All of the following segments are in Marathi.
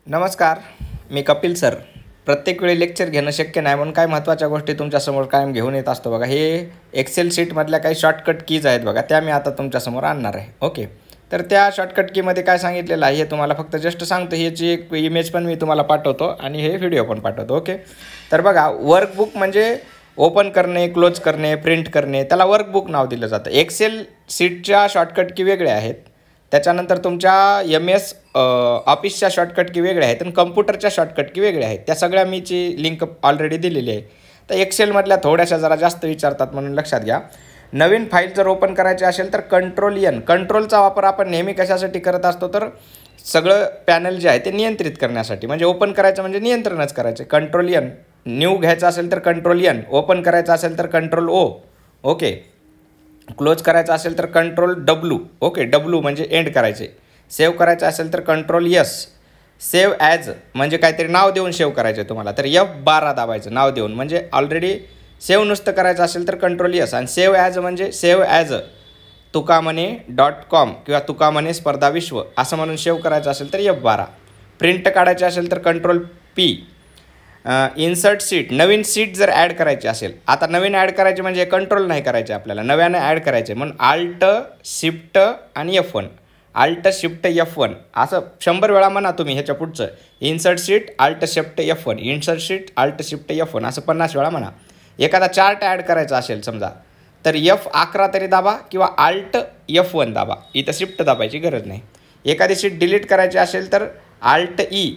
नमस्कार, मी कपिल सर. प्रत्येक वेळी लेक्चर घेणं शक्य नाही म्हणून काही महत्त्वाच्या गोष्टी तुमच्यासमोर कायम घेऊन येत असतो. बघा, हे एक्सेल शीटमधल्या काही शॉर्टकट कीज आहेत बघा, त्या मी आता तुमच्यासमोर आणणार आहे. ओके, तर त्या शॉर्टकट कीमध्ये काय सांगितलेलं आहे हे तुम्हाला फक्त जस्ट सांगतो. ह्याची एक इमेज पण मी तुम्हाला पाठवतो आणि हे व्हिडिओ पण पाठवतो. ओके, तर बघा, वर्कबुक म्हणजे ओपन करणे, क्लोज करणे, प्रिंट करणे, त्याला वर्कबुक नाव दिलं जातं. एक्सेल शीटच्या शॉर्टकट की वेगळ्या आहेत, त्याच्यानंतर तुमच्या MS ऑफिसच्या शॉर्टकट की वेगळ्या आहेत आणि कम्प्युटरच्या शॉर्टकट की वेगळ्या आहेत. त्या सगळ्या मीची लिंक ऑलरेडी दिलेली आहे. तर एक्सेलमधल्या थोड्याशा जरा जास्त विचारतात म्हणून लक्षात घ्या. नवीन फाईल जर ओपन करायची असेल तर Ctrl+N. कंट्रोलचा वापर आपण नेहमी कशासाठी करत असतो, तर सगळं पॅनल जे आहे ते नियंत्रित करण्यासाठी. म्हणजे ओपन करायचं म्हणजे नियंत्रणच करायचे. Ctrl+N. न्यू घ्यायचं असेल तर Ctrl+N. ओपन करायचं असेल तर Ctrl+O. ओके, क्लोज करायचं असेल तर Ctrl+W. ओके, W म्हणजे एंड करायचे. सेव्ह करायचं असेल तर Ctrl+S. सेव्ह ॲज म्हणजे काहीतरी नाव देऊन सेव्ह करायचे तुम्हाला, तर F12 दाबायचं नाव देऊन. म्हणजे ऑलरेडी सेव्ह नुसतं करायचं असेल तर Ctrl+S. आणि सेव्ह ॲज म्हणजे सेव्ह ॲज tukamane.com किंवा तुकामने स्पर्धा विश्व असं म्हणून सेव्ह करायचं असेल तर F12. प्रिंट काढायचे असेल तर Ctrl+P. इन्सर्ट सीट, नवीन सीट जर ॲड करायची असेल, आता नवीन ॲड करायची म्हणजे कंट्रोल नाही करायचे आपल्याला, नव्याने ॲड करायचे म्हणून Alt Shift आणि F1. Alt Shift F1 असं 100 वेळा म्हणा तुम्ही. ह्याच्या पुढचं insert seat Alt Shift F1, insert seat Alt Shift F1 असं 50 वेळा म्हणा. एखादा चार्ट ॲड करायचा असेल समजा, तर F11 तरी दाबा किंवा Alt F1 दाबा. इथं शिफ्ट दाबायची गरज नाही. एखादी सीट डिलीट करायची असेल तर Alt E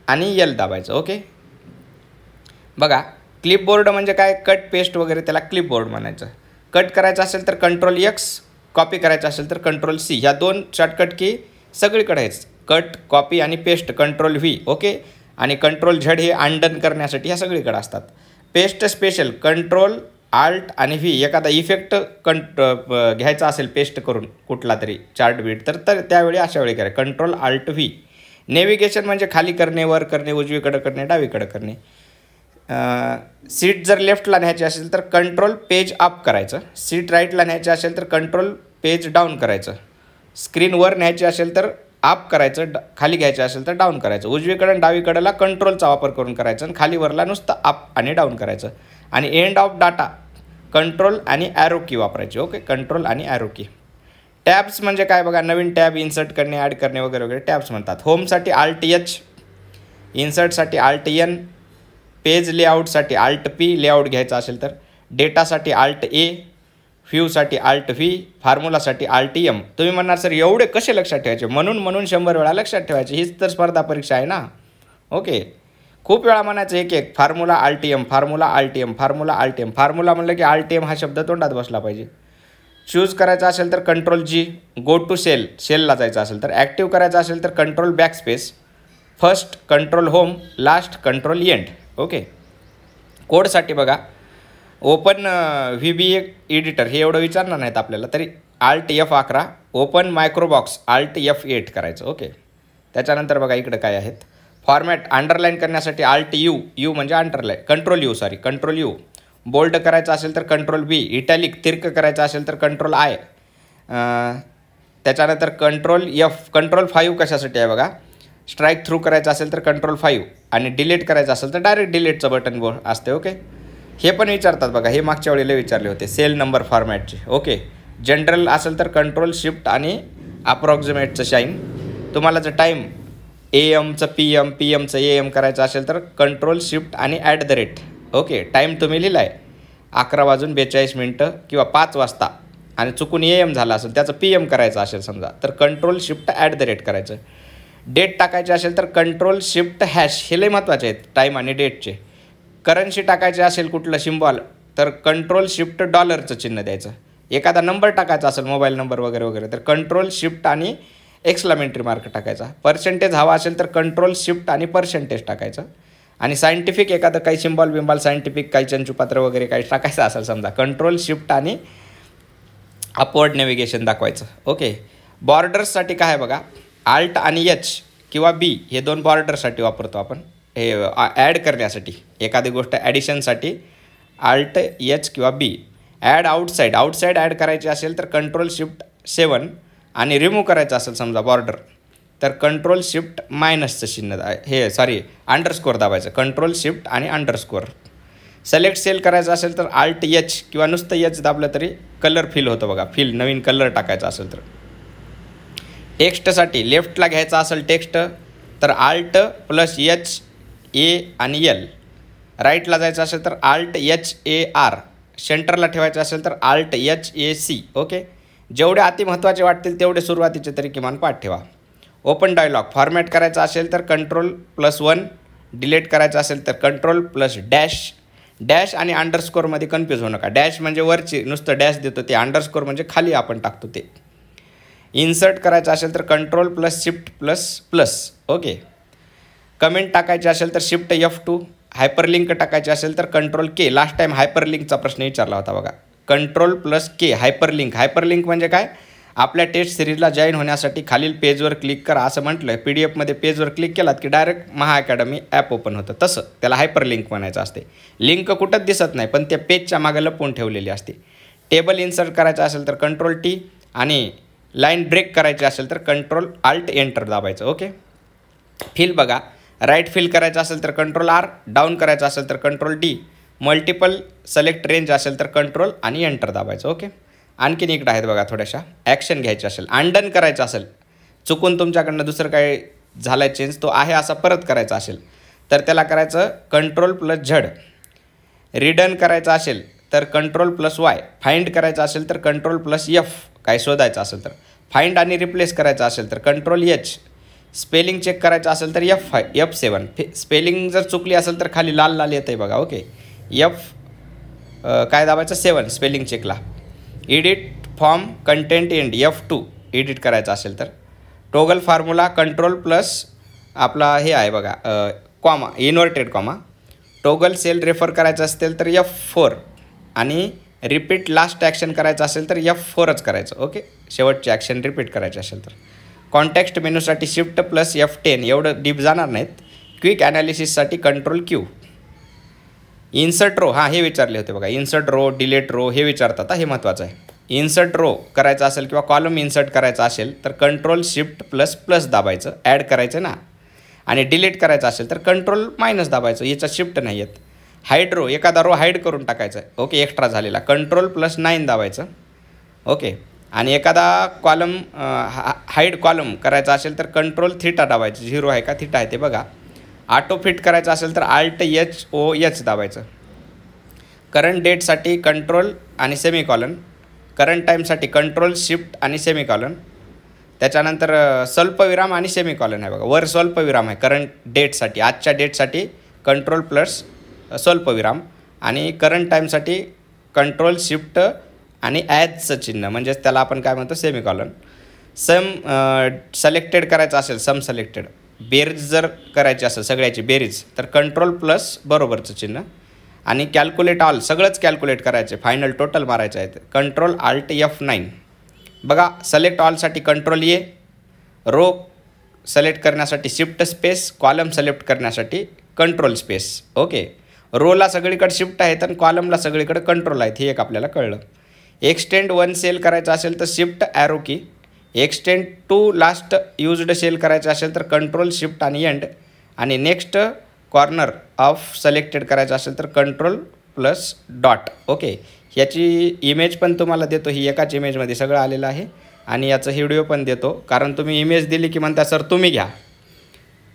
आणि L दाबायचं. ओके, बघा, क्लिपबोर्ड म्हणजे काय, कट पेस्ट वगैरे, त्याला क्लिपबोर्ड म्हणायचं. कट करायचं असेल तर Ctrl+X, कॉपी करायचं असेल तर Ctrl+C. ह्या दोन शॉर्टकट की सगळीकडे आहेच. कट, कॉपी आणि पेस्ट Ctrl+V. ओके, आणि Ctrl+Z हे अनडन करण्यासाठी ह्या सगळीकडे असतात. पेस्ट स्पेशल Ctrl, Alt आणि V. एखादा इफेक्ट घ्यायचा असेल पेस्ट करून कुठला तरी चार्ट बीट, तर त्यावेळी अशा वेळी करा Ctrl, Alt, V. नेव्हिगेशन म्हणजे खाली करणे, वर करणे, उजवीकडे करणे, डावीकडे करणे. सीट जर लेफ्टला न्यायची असेल तर Ctrl पेज अप करायचं. सीट राईटला न्यायची असेल तर Ctrl पेज डाऊन करायचं. स्क्रीन वर न्यायची असेल तर अप करायचं, खाली घ्यायचं असेल तर डाऊन करायचं. उजवीकडे आणि डावीकडेला कंट्रोलचा वापर करून करायचं आणि खाली वरला नुसतं अप आणि डाऊन करायचं. आणि एंड ऑफ डाटा कंट्रोल आणि ॲरो की वापरायची. ओके, कंट्रोल आणि ॲरो की. टॅब्स म्हणजे काय बघा, नवीन टॅब इन्सर्ट करणे, ॲड करणे वगैरे वगैरे टॅब्स म्हणतात. होमसाठी Alt H, इन्सर्टसाठी Alt N, पेज लेआउटसाठी Alt P लेआउट घ्यायचा असेल तर, डेटासाठी Alt A, व्ह्यूसाठी Alt V, फॉर्म्युलासाठी Alt M. तुम्ही म्हणणार सर एवढे कसे लक्षात ठेवायचे, म्हणून 100 वेळा लक्षात ठेवायचे. हीच तर स्पर्धा परीक्षा आहे ना. ओके, खूप वेळा म्हणायचं एक formula Alt M, formula Alt M, formula Alt M. Formula म्हणलं की Alt M हा शब्द तोंडात बसला पाहिजे. चूज करायचा असेल तर Ctrl+G, गो टू सेल, सेलला जायचं असेल तर, ॲक्टिव्ह करायचं असेल तर Ctrl backspace, first Ctrl home, last Ctrl end. Okay, कोडसाठी बघा, ओपन VBA एडिटर हे एवढं विचारणार नाहीत आपल्याला, तरी Alt F11, open मायक्रोबॉक्स Alt F8 करायचं. ओके, त्याच्यानंतर बघा इकडं काय आहेत. फॉर्मॅट अंडरलाईन करण्यासाठी Alt U, U म्हणजे अंडरलाईन, Ctrl U. बोल्ड करायचं असेल तर Ctrl B, इटॅलिक तिरकं करायचं असेल तर Ctrl I. त्याच्यानंतर Ctrl F. Ctrl 5 कशासाठी आहे बघा, स्ट्राईक थ्रू करायचं असेल तर Ctrl 5 आणि डिलीट करायचं असेल तर डायरेक्ट डिलीटचं बटन असते. ओके, हे पण विचारतात बघा, हे मागच्या वेळेला विचारले होते सेल नंबर फॉर्मॅटचे. ओके, जनरल असेल तर Ctrl Shift आणि अप्रॉक्झिमेटचं शाईन. तुम्हाला जर टाईम AM चं PM, PMचं AM करायचं असेल तर Ctrl Shift आणि @. ओके, टाईम तुम्ही लिहिला आहे 11:42 किंवा 5 वाजता आणि चुकून AM झाला असेल, त्याचं PM करायचं असेल समजा, तर Ctrl Shift @ करायचं. डेट टाकायचे असेल तर Ctrl Shift हॅश, हे लय महत्त्वाचे आहेत टाईम आणि डेटचे. करन्सी टाकायचे असेल कुठलं सिम्बॉल तर Ctrl Shift $चं चिन्ह द्यायचं. एखादा नंबर टाकायचा असेल मोबाईल नंबर वगैरे वगैरे तर Ctrl Shift आणि एक्सक्लामेटरी मार्क टाकायचा. पर्सेंटेज हवा असेल तर Ctrl Shift आणि % टाकायचं. आणि सायंटिफिक एखादं काही सिम्बॉल सायंटिफिक काही चंचुपात्र वगैरे काही टाकायचं असेल समजा, Ctrl Shift आणि अपवर्ड नेव्हिगेशन दाखवायचं. ओके, बॉर्डर्ससाठी काय आहे बघा, Alt आणि H किंवा B हे दोन बॉर्डरसाठी वापरतो आपण. हे ॲड करण्यासाठी एखादी गोष्ट ॲडिशनसाठी Alt H किंवा B. ॲड आउटसाईड ॲड करायची असेल तर Ctrl Shift 7 आणि रिमूव्ह करायचं असेल समजा बॉर्डर तर कंट्रोल शिफ्ट मायनसचं चिन्ह हे सॉरी अंडरस्कोअर दाबायचं, कंट्रोल शिफ्ट आणि अंडरस्कोअर. सिलेक्ट सेल करायचं असेल तर आल्ट एच किंवा नुसतं एच दाबलं तरी कलर फिल होतं बघा, फिल नवीन कलर टाकायचा असेल तर. टेक्स्टसाठी लेफ्टला घ्यायचा असेल टेक्स्ट तर आल्ट प्लस एच ए आणि एल. राईटला जायचं असेल तर आल्ट एच ए आर. सेंटरला ठेवायचं असेल तर alt H A C. Okay, जेवढे अति महत्त्वाचे वाटतील तेवढे सुरुवातीचे तरी किमान पाठ ठेवा. ओपन डायलॉग फॉर्मॅट करायचा असेल तर कंट्रोल+1. डिलीट करायचं असेल तर कंट्रोल+डॅश. डॅश आणि अंडरस्कोअरमध्ये कन्फ्यूज होऊ नका. डॅश म्हणजे वरची नुसतं डॅश देतो ते, अंडरस्कोअर म्हणजे खाली आपण टाकतो ते. इन्सर्ट करायचं असेल तर कंट्रोल+शिफ्ट++. ओके, कमेंट टाकायचे असेल तर शिफ्ट F2. हायपरलिंक टाकायचे असेल तर कंट्रोल K. लास्ट टाईम हायपरलिंकचा प्रश्न विचारला होता बघा. कंट्रोल+K हायपरलिंक. हायपरलिंक म्हणजे काय, आपल्या टेस्ट सिरीजला जॉईन होण्यासाठी खालील पेजवर क्लिक करा असं म्हटलं आहे. PDF पेजवर क्लिक केलात की डायरेक्ट महा अकॅडमी ॲप ओपन होतं, तसं त्याला हायपरलिंक म्हणायचं असते. लिंक कुठंच दिसत नाही पण त्या पेजच्या मागे लपवून ठेवलेली असते. टेबल इन्सर्ट करायचं असेल तर कंट्रोल T आणि लाईन ब्रेक करायची असेल तर कंट्रोल+Alt+Enter दाबायचं. ओके, फिल बघा, राईट फिल करायचं असेल तर कंट्रोल+R. डाऊन करायचं असेल तर कंट्रोल+D. मल्टिपल सिलेक्ट रेंज असेल तर कंट्रोल आणि एंटर दाबायचं. ओके, आणखीन इकडं आहेत बघा थोड्याशा. ॲक्शन घ्यायची असेल, अनडन करायचं असेल, चुकून तुमच्याकडनं दुसरं काय झालं आहे चेंज, तो आहे असा परत करायचा असेल तर त्याला करायचं कंट्रोल+Z. रिडन करायचं असेल तर कंट्रोल+Y. फाइंड करायचं असेल तर कंट्रोल+F. काय शोधायचं असेल तर. फाइंड आणि रिप्लेस करायचं असेल तर कंट्रोल+H. स्पेलिंग चेक करायचं असेल तर F7. स्पेलिंग जर चुकली असेल तर खाली लाल लाल येतं आहे बघा. ओके, काय दाबायचं 7 स्पेलिंग चेकला. Edit form content end F2 edit करायचं असेल तर. टोगल फॉर्म्युला कंट्रोल+ आपला हे आहे बघा comma, inverted comma. Toggle cell refer करायचं असेल तर F4 आणि रिपीट लास्ट ॲक्शन करायचं असेल तर F4च करायचं. ओके, शेवटची ॲक्शन रिपीट करायची असेल तर. कॉन्टॅक्स्ट मेनूसाठी Shift+F10. एवढं डीप जाणार नाहीत. क्विक ॲनालिसिससाठी कंट्रोल+Q. इन्सर्ट रो, हां हे विचारले होते बघा. इन्सर्ट रो, डिलीट रो हे विचारतात, हे महत्त्वाचं आहे. इन्सर्ट रो करायचं असेल किंवा कॉलम इन्सर्ट करायचा असेल तर कंट्रोल+Shift++ दाबायचं, ॲड करायचं ना. आणि डिलीट करायचं असेल तर कंट्रोल- दाबायचं, याचा शिफ्ट नाही आहेत. हाईड रो, एखादा रो हाईड करून टाकायचं. ओके, एक्स्ट्रा झालेला कंट्रोल+9 दाबायचं. ओके, आणि एखादा कॉलम हाईड कॉलम करायचा असेल तर कंट्रोल-θ दाबायचं. 0 आहे का θ आहे ते बघा. ऑटो फिट करायचं असेल तर Alt+H दाबायचं. करंट डेटसाठी कंट्रोल आणि सेमिकॉलन. करंट टाईमसाठी कंट्रोल-शिफ्ट आणि सेमिकॉलन. त्याच्यानंतर स्वल्पविराम आणि सेमिकॉलन आहे बघा. वर स्वल्पविराम आहे करंट डेटसाठी, आजच्या डेटसाठी कंट्रोल+स्वल्पविराम. आणि करंट टाईमसाठी कंट्रोल-शिफ्ट आणि ॲजचं चिन्ह, म्हणजेच त्याला आपण काय म्हणतो सेमिकॉलन. सम सिलेक्टेड करायचं असेल, सम सिलेक्टेड. बेरीज जर करायची असेल सगळ्याची बेरीज तर कंट्रोल+ बरोबरचं चिन्ह. आणि कॅल्क्युलेट ऑल, सगळंच कॅल्क्युलेट करायचे, फायनल टोटल मारायचं आहे कंट्रोल-Alt+F9. बघा, सिलेक्ट ऑलसाठी कंट्रोल-A. रो सिलेक्ट करण्यासाठी Shift+, कॉलम सिलेक्ट करण्यासाठी कंट्रोल-. ओके, रोला सगळीकडे शिफ्ट आहेत आणि कॉलमला सगळीकडे कंट्रोल आहेत, हे एक आपल्याला कळलं. एक्सटेंड 1 सेल करायचं असेल तर Shift-arrow key. Extend to last used cell करायचं असेल तर कंट्रोल-शिफ्ट आणि एंड. आणि नेक्स्ट कॉर्नर ऑफ सिलेक्टेड करायचं असेल तर कंट्रोल+. ओके, याची इमेज पण तुम्हाला देतो, ही एकाच इमेजमध्ये सगळं आलेलं आहे. आणि याचं व्हिडिओ पण देतो, कारण तुम्ही इमेज दिली की म्हणता सर तुम्ही घ्या.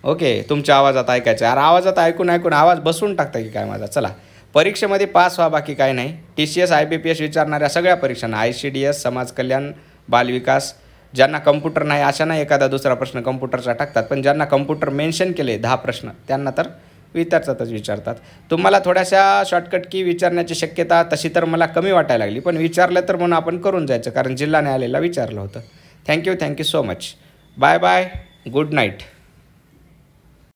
ओके, तुमच्या आवाजात ऐकायचं. यार आवाजात ऐकून आवाज बसवून टाकता की काय माझा. चला, परीक्षेमध्ये पास व्हा, बाकी काय नाही. TCS IBPS विचारणाऱ्या सगळ्या परीक्षांना, ICDS, समाज कल्याण, बालविकास, ज्यांना कम्प्युटर नाही अशांना एखादा दुसरा प्रश्न कम्प्युटरचा टाकतात, पण ज्यांना कम्प्युटर मेन्शन केले 10 प्रश्न त्यांना तर विचारतात. तुम्हाला थोड्याशा शॉर्टकट की विचारण्याची शक्यता तशी तर मला कमी वाटायला लागली, पण विचारलं तर म्हणून आपण करून जायचं, कारण जिल्हा न्यायालयाला विचारलं होतं. Thank you so much. Bye bye, good night.